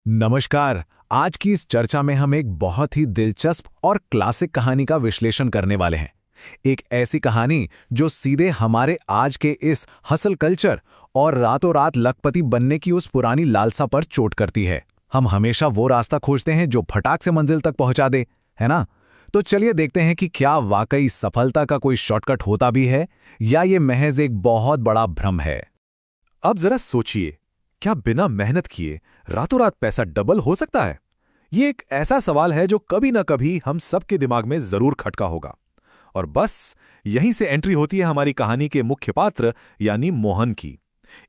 नमस्कार। आज की इस चर्चा में हम एक बहुत ही दिलचस्प और क्लासिक कहानी का विश्लेषण करने वाले हैं। एक ऐसी कहानी जो सीधे हमारे आज के इस हसल कल्चर और रातों रात लखपति बनने की उस पुरानी लालसा पर चोट करती है। हम हमेशा वो रास्ता खोजते हैं जो फटाक से मंजिल तक पहुंचा दे, है ना? तो चलिए देखते हैं कि क्या वाकई सफलता का कोई शॉर्टकट होता भी है या ये महज एक बहुत बड़ा भ्रम है। अब जरा सोचिए, क्या बिना मेहनत किए रातों रात पैसा डबल हो सकता है? ये एक ऐसा सवाल है जो कभी ना कभी हम सबके दिमाग में जरूर खटका होगा। और बस यहीं से एंट्री होती है हमारी कहानी के मुख्य पात्र यानी मोहन की।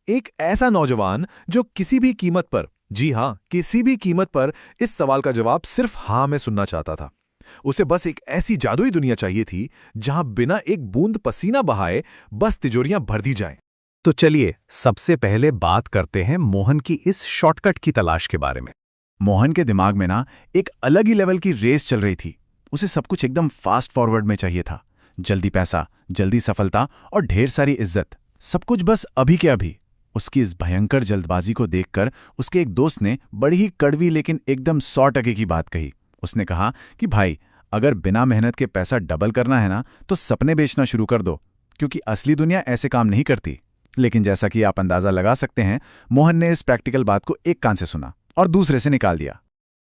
एक ऐसा नौजवान जो किसी भी कीमत पर, जी हां, किसी भी कीमत पर इस सवाल का जवाब सिर्फ हां में सुनना चाहता था। उसे बस एक ऐसी जादुई दुनिया चाहिए थी जहां बिना एक बूंद पसीना बहाए बस तिजोरियां भर दी जाएं। तो चलिए सबसे पहले बात करते हैं मोहन की इस शॉर्टकट की तलाश के बारे में। मोहन के दिमाग में ना एक अलग ही लेवल की रेस चल रही थी। उसे सब कुछ एकदम फास्ट फॉरवर्ड में चाहिए था। जल्दी पैसा, जल्दी सफलता और ढेर सारी इज्जत, सब कुछ बस अभी के अभी। उसकी इस भयंकर जल्दबाजी को देखकर उसके एक दोस्त ने बड़ी ही कड़वी लेकिन एकदम 100% की बात कही। उसने कहा कि भाई, अगर बिना मेहनत के पैसा डबल करना है ना तो सपने बेचना शुरू कर दो, क्योंकि असली दुनिया ऐसे काम नहीं करती। लेकिन जैसा कि आप अंदाजा लगा सकते हैं, मोहन ने इस प्रैक्टिकल बात को एक कान से सुना और दूसरे से निकाल दिया।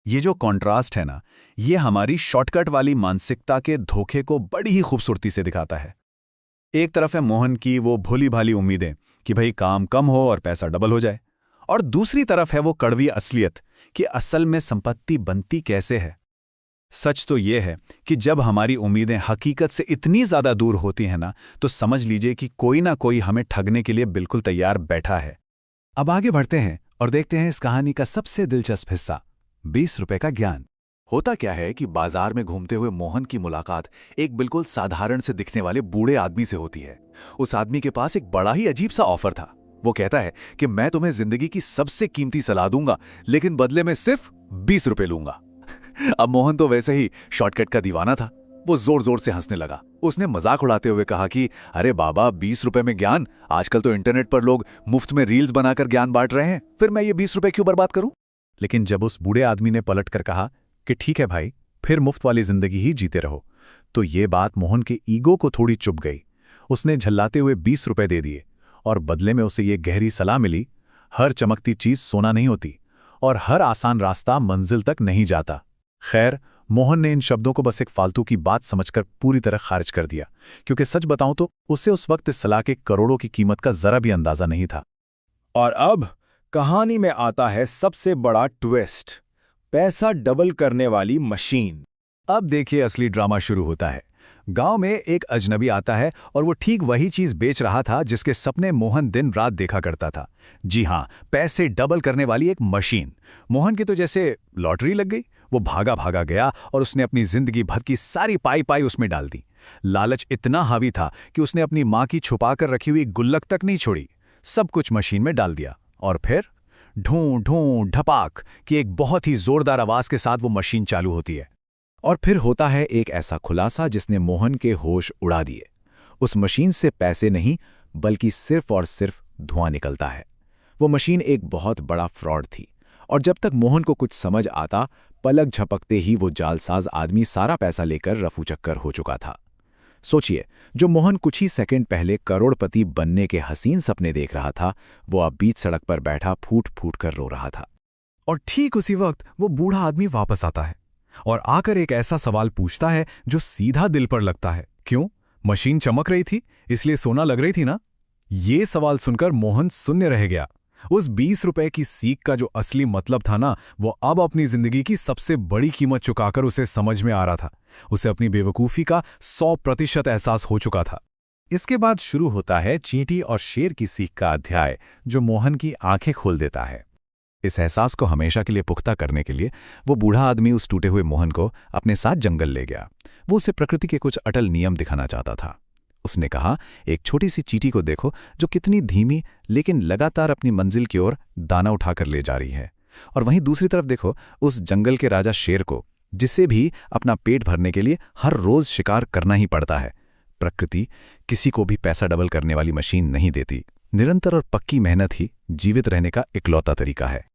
ये जो कॉन्ट्रास्ट है ना, ये हमारी शॉर्टकट वाली मानसिकता के धोखे को बड़ी ही खूबसूरती से दिखाता है। एक तरफ है मोहन की वो भोली भाली उम्मीदें कि भाई काम कम हो और पैसा डबल हो जाए, और दूसरी तरफ है वो कड़वी असलियत कि असल में संपत्ति बनती कैसे है। सच तो ये है कि जब हमारी उम्मीदें हकीकत से इतनी ज्यादा दूर होती हैं ना, तो समझ लीजिए कि कोई ना कोई हमें ठगने के लिए बिल्कुल तैयार बैठा है। अब आगे बढ़ते हैं और देखते हैं इस कहानी का सबसे दिलचस्प हिस्सा, 20 रुपए का ज्ञान। होता क्या है कि बाजार में घूमते हुए मोहन की मुलाकात एक बिल्कुल साधारण से दिखने वाले बूढ़े आदमी से होती है। उस आदमी के पास एक बड़ा ही अजीब सा ऑफर था। वो कहता है कि मैं तुम्हें जिंदगी की सबसे कीमती सलाह दूंगा, लेकिन बदले में सिर्फ 20 रुपए लूंगा। अब मोहन तो वैसे ही शॉर्टकट का दीवाना था। वो जोर जोर से हंसने लगा। उसने मजाक उड़ाते हुए कहा कि अरे बाबा, 20 रुपए में ज्ञान? आजकल तो इंटरनेट पर लोग मुफ्त में रील्स बनाकर ज्ञान बांट रहे हैं, फिर मैं ये 20 रुपए क्यों बर्बाद करूं? लेकिन जब उस बूढ़े आदमी ने पलट कर कहा कि ठीक है भाई, फिर मुफ्त वाली जिंदगी ही जीते रहो, तो ये बात मोहन के ईगो को थोड़ी चुभ गई। उसने झल्लाते हुए 20 रुपए दे दिए और बदले में उसे ये गहरी सलाह मिली, हर चमकती चीज सोना नहीं होती और हर आसान रास्ता मंजिल तक नहीं जाता। खैर, मोहन ने इन शब्दों को बस एक फालतू की बात समझकर पूरी तरह खारिज कर दिया, क्योंकि सच बताऊं तो उसे उस वक्त इस सलाह के करोड़ों की कीमत का जरा भी अंदाजा नहीं था। और अब कहानी में आता है सबसे बड़ा ट्विस्ट, पैसा डबल करने वाली मशीन। अब देखिए असली ड्रामा शुरू होता है। गांव में एक अजनबी आता है और वो ठीक वही चीज बेच रहा था जिसके सपने मोहन दिन रात देखा करता था। जी हां, पैसे डबल करने वाली एक मशीन। मोहन की तो जैसे लॉटरी लग गई। वो भागा भागा गया और उसने अपनी जिंदगी भर की सारी पाई पाई उसमें डाल दी। लालच इतना हावी था कि उसने अपनी मां की छुपाकर रखी हुई गुल्लक तक नहीं छोड़ी, सब कुछ मशीन में डाल दिया। और फिर ढूं ढूं ढपाक की एक बहुत ही जोरदार आवाज के साथ वो मशीन चालू होती है। और फिर होता है एक ऐसा खुलासा जिसने मोहन के होश उड़ा दिए। उस मशीन से पैसे नहीं, बल्कि सिर्फ और सिर्फ धुआं निकलता है। वो मशीन एक बहुत बड़ा फ्रॉड थी, और जब तक मोहन को कुछ समझ आता, पलक झपकते ही वो जालसाज आदमी सारा पैसा लेकर रफू चक्कर हो चुका था। सोचिए, जो मोहन कुछ ही सेकंड पहले करोड़पति बनने के हसीन सपने देख रहा था, वो अब बीच सड़क पर बैठा फूट फूट कर रो रहा था। और ठीक उसी वक्त वो बूढ़ा आदमी वापस आता है और आकर एक ऐसा सवाल पूछता है जो सीधा दिल पर लगता है। क्यों? मशीन चमक रही थी इसलिए सोना लग रही थी ना? ये सवाल सुनकर मोहन शून्य रह गया। उस 20 रुपए की सीख का जो असली मतलब था ना, वो अब अपनी जिंदगी की सबसे बड़ी कीमत चुकाकर उसे समझ में आ रहा था। उसे अपनी बेवकूफ़ी का 100% एहसास हो चुका था। इसके बाद शुरू होता है चींटी और शेर की सीख का अध्याय, जो मोहन की आंखें खोल देता है। इस एहसास को हमेशा के लिए पुख्ता करने के लिए वो बूढ़ा आदमी उस टूटे हुए मोहन को अपने साथ जंगल ले गया। वो उसे प्रकृति के कुछ अटल नियम दिखाना चाहता था। उसने कहा, एक छोटी सी चींटी को देखो जो कितनी धीमी लेकिन लगातार अपनी मंजिल की ओर दाना उठाकर ले जा रही है। और वहीं दूसरी तरफ देखो उस जंगल के राजा शेर को, जिसे भी अपना पेट भरने के लिए हर रोज शिकार करना ही पड़ता है। प्रकृति किसी को भी पैसा डबल करने वाली मशीन नहीं देती। निरंतर और पक्की मेहनत ही जीवित रहने का इकलौता तरीका है।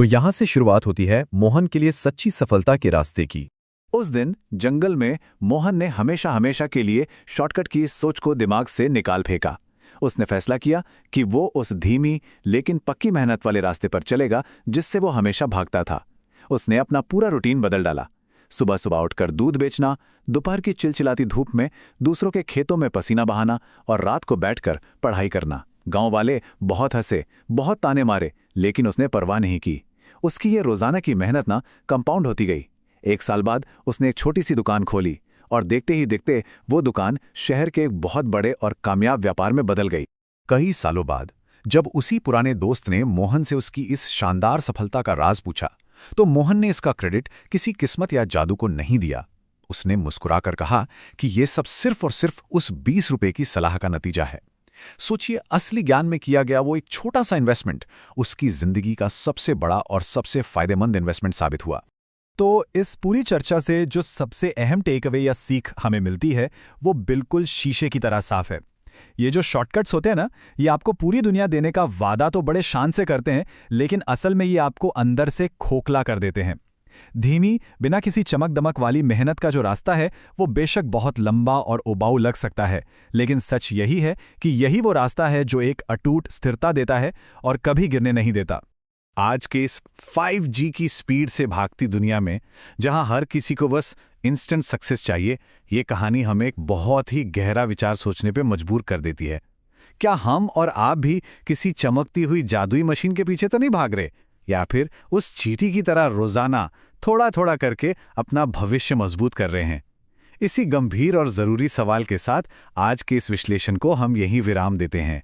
तो यहां से शुरुआत होती है मोहन के लिए सच्ची सफलता के रास्ते की। उस दिन जंगल में मोहन ने हमेशा हमेशा के लिए शॉर्टकट की इस सोच को दिमाग से निकाल फेंका। उसने फैसला किया कि वो उस धीमी लेकिन पक्की मेहनत वाले रास्ते पर चलेगा जिससे वो हमेशा भागता था। उसने अपना पूरा रूटीन बदल डाला। सुबह सुबह उठकर दूध बेचना, दोपहर की चिलचिलाती धूप में दूसरों के खेतों में पसीना बहाना और रात को बैठकर पढ़ाई करना। गांव वाले बहुत हंसे, बहुत ताने मारे, लेकिन उसने परवाह नहीं की। उसकी ये रोजाना की मेहनत ना कंपाउंड होती गई। 1 साल बाद उसने एक छोटी सी दुकान खोली और देखते ही देखते वो दुकान शहर के एक बहुत बड़े और कामयाब व्यापार में बदल गई। कई सालों बाद जब उसी पुराने दोस्त ने मोहन से उसकी इस शानदार सफलता का राज पूछा, तो मोहन ने इसका क्रेडिट किसी किस्मत या जादू को नहीं दिया। उसने मुस्कुराकर कहा कि यह सब सिर्फ और सिर्फ उस 20 रुपए की सलाह का नतीजा है। सोचिए, असली ज्ञान में किया गया वो एक छोटा सा इन्वेस्टमेंट उसकी जिंदगी का सबसे बड़ा और सबसे फायदेमंद इन्वेस्टमेंट साबित हुआ। तो इस पूरी चर्चा से जो सबसे अहम टेक अवे या सीख हमें मिलती है वो बिल्कुल शीशे की तरह साफ है। ये जो शॉर्टकट्स होते हैं ना, ये आपको पूरी दुनिया देने का वादा तो बड़े शान से करते हैं, लेकिन असल में ये आपको अंदर से खोखला कर देते हैं। धीमी, बिना किसी चमक दमक वाली मेहनत का जो रास्ता है वो बेशक बहुत लंबा और उबाऊ लग सकता है, लेकिन सच यही है कि यही वो रास्ता है जो एक अटूट स्थिरता देता है और कभी गिरने नहीं देता। आज के इस 5G की स्पीड से भागती दुनिया में, जहां हर किसी को बस इंस्टेंट सक्सेस चाहिए, ये कहानी हमें एक बहुत ही गहरा विचार सोचने पे मजबूर कर देती है। क्या हम और आप भी किसी चमकती हुई जादुई मशीन के पीछे तो नहीं भाग रहे, या फिर उस चींटी की तरह रोजाना थोड़ा थोड़ा करके अपना भविष्य मजबूत कर रहे हैं? इसी गंभीर और जरूरी सवाल के साथ आज के इस विश्लेषण को हम यहीं विराम देते हैं।